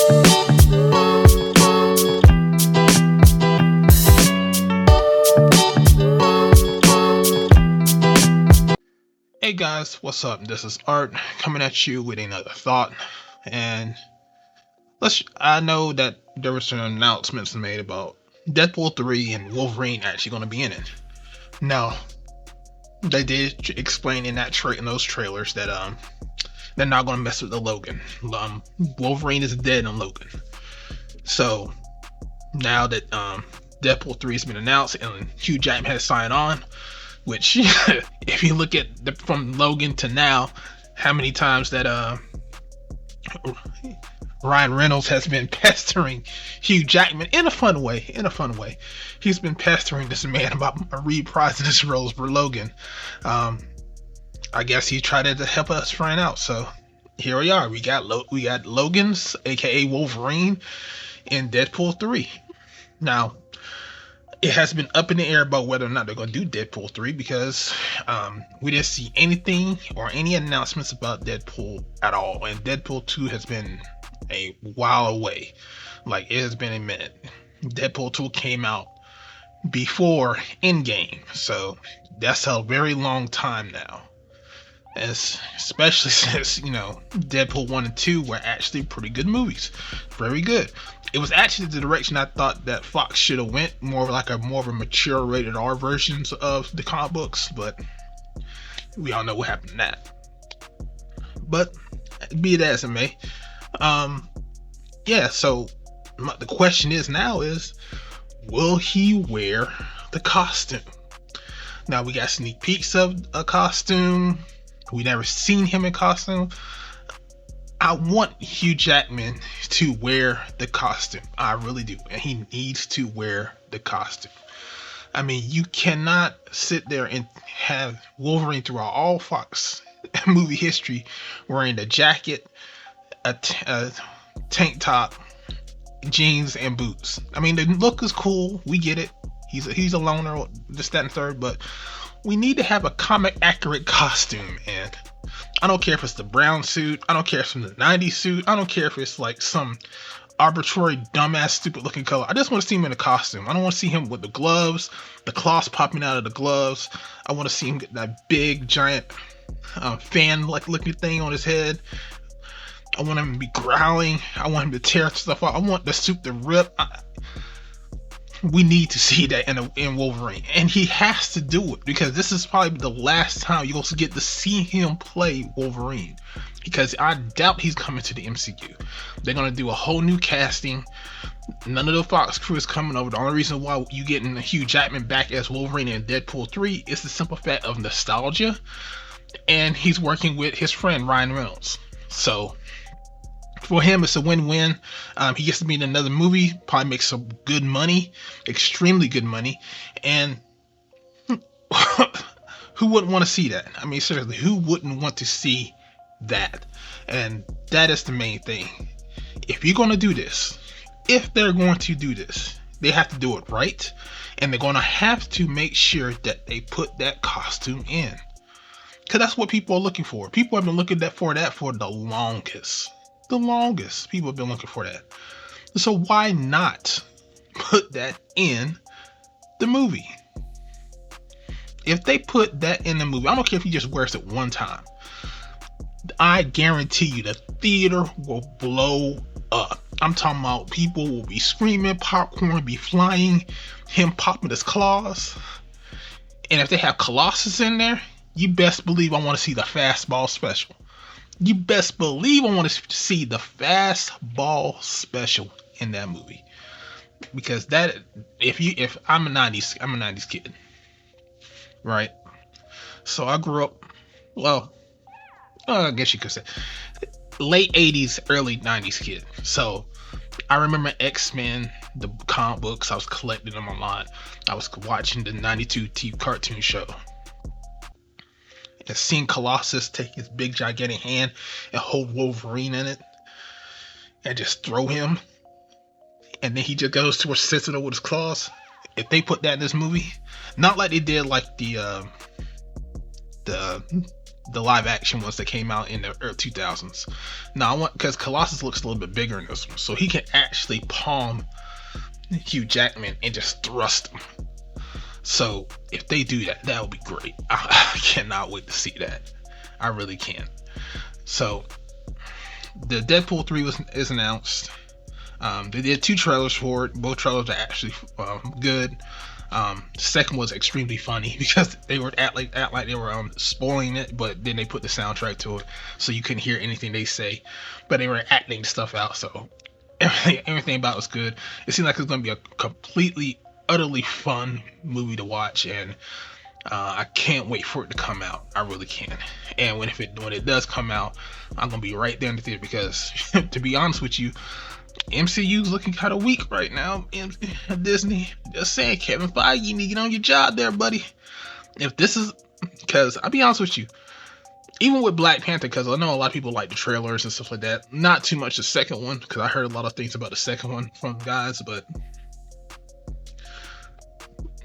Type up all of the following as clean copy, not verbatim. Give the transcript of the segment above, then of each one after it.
Hey guys, what's up? This is Art coming at you with another thought. And I know that there were some announcements made about Deadpool 3 and Wolverine actually going to be in it. Now, they did explain in those trailers that they're not going to mess with the Logan. Wolverine is dead in Logan. So now that Deadpool 3 has been announced and Hugh Jackman has signed on, which if you look at from Logan to now, how many times that Ryan Reynolds has been pestering Hugh Jackman in a fun way. He's been pestering this man about reprising his roles for Logan. I guess he tried to help us friend out. So here we are. We got Logan's, aka Wolverine, in Deadpool 3. Now, it has been up in the air about whether or not they're going to do Deadpool 3 because we didn't see anything or any announcements about Deadpool at all. And Deadpool 2 has been a while away. Like, it has been a minute. Deadpool 2 came out before Endgame. So that's a very long time now. Especially since, Deadpool 1 and 2 were actually pretty good movies. Very good. It was actually the direction I thought that Fox should have went, more of a mature rated R versions of the comic books, but we all know what happened to that. But be it as it may, so the question is, will he wear the costume? Now we got sneak peeks of a costume. We never seen him in costume. I want Hugh Jackman to wear the costume. I really do. And he needs to wear the costume. I mean, you cannot sit there and have Wolverine throughout all Fox movie history wearing a jacket, a tank top, jeans, and boots. I mean, the look is cool. We get it. He's a loner, this, that, and third, but we need to have a comic accurate costume. And I don't care if it's the brown suit, I don't care if it's the 90s suit, I don't care if it's like some arbitrary dumbass stupid looking color. I just want to see him in a costume. I don't want to see him with the gloves, the claws popping out of the gloves. I want to see him get that big giant fan like looking thing on his head. I want him to be growling. I want him to tear stuff out. I want the suit to rip. We need to see that in Wolverine, and he has to do it because this is probably the last time you'll get to see him play Wolverine, because I doubt he's coming to the MCU. They're gonna do a whole new casting. None of the Fox crew is coming over. The only reason why you getting Hugh Jackman back as Wolverine in Deadpool 3 is the simple fact of nostalgia, and he's working with his friend Ryan Reynolds. So for him, it's a win-win. He gets to be in another movie, probably makes some good money, extremely good money, and who wouldn't want to see that? I mean, seriously, who wouldn't want to see that? And that is the main thing. If you're going to do this, they have to do it right, and they're going to have to make sure that they put that costume in, because that's what people are looking for. People have been looking for that for the longest. People have been looking for that. So why not put that in the movie? If they put that in the movie, I don't care if he just wears it one time, I guarantee you the theater will blow up. I'm talking about people will be screaming, popcorn be flying, him popping his claws. And if they have Colossus in there, you best believe I want to see the fastball special. You best believe I want to see the fastball special in that movie, because that if I'm a 90s kid, right? So I grew up, well, I guess you could say late 80s, early 90s kid. So I remember X-Men, the comic books. I was collecting them a lot. I was watching the 92 TV cartoon show. And seeing Colossus take his big gigantic hand and hold Wolverine in it and just throw him, and then he just goes to a sentinel with his claws. If they put that in this movie, not like they did like the the live action ones that came out in the early 2000s. Now I want, because Colossus looks a little bit bigger in this one, so he can actually palm Hugh Jackman and just thrust him. So if they do that, that would be great. I cannot wait to see that. I really can. So the Deadpool 3 is announced. They did 2 trailers for it. Both trailers are actually good. The second was extremely funny because they were act like they were spoiling it, but then they put the soundtrack to it, so you couldn't hear anything they say, but they were acting stuff out. So everything about it was good. It seemed like it's going to be a completely, utterly fun movie to watch, and I can't wait for it to come out. I really can. And when it does come out, I'm gonna be right there in the theater because, to be honest with you, MCU's looking kind of weak right now. Disney, just saying, Kevin Feige, you need to get on your job there, buddy. If this is, because I'll be honest with you, even with Black Panther, because I know a lot of people like the trailers and stuff like that. Not too much the second one, because I heard a lot of things about the second one from guys, but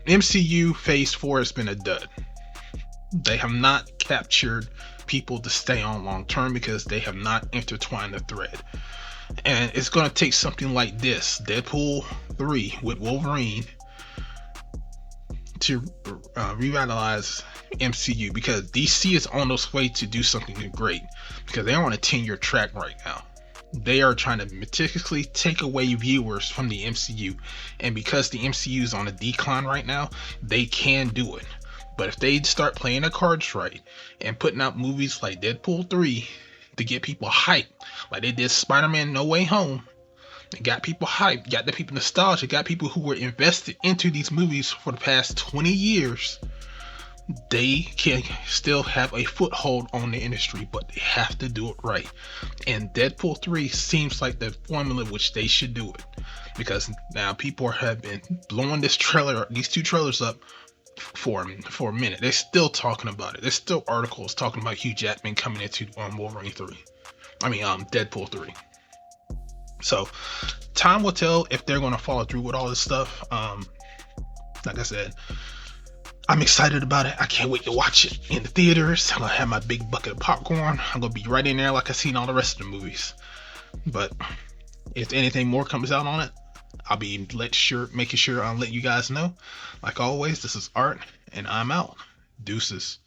MCU Phase 4 has been a dud. They have not captured people to stay on long term because they have not intertwined the thread. And it's going to take something like this, Deadpool 3 with Wolverine, to revitalize MCU, because DC is on its way to do something great, because they're on a 10-year track right now. They are trying to meticulously take away viewers from the MCU, and because the MCU is on a decline right now, they can do it. But if they start playing their cards right and putting out movies like Deadpool 3 to get people hyped, like they did Spider-Man No Way Home, and got people hyped, got the people nostalgia, got people who were invested into these movies for the past 20 years, they can still have a foothold on the industry, but they have to do it right. And Deadpool 3 seems like the formula which they should do it, because now people have been blowing these 2 trailers up for a minute. They're still talking about it. There's still articles talking about Hugh Jackman coming into Wolverine 3. Deadpool 3. So time will tell if they're going to follow through with all this stuff. Like I said, I'm excited about it. I can't wait to watch it in the theaters. I'm gonna have my big bucket of popcorn. I'm gonna be right in there like I've seen all the rest of the movies. But if anything more comes out on it, I'll be making sure I'll let you guys know. Like always, this is Art, and I'm out. Deuces.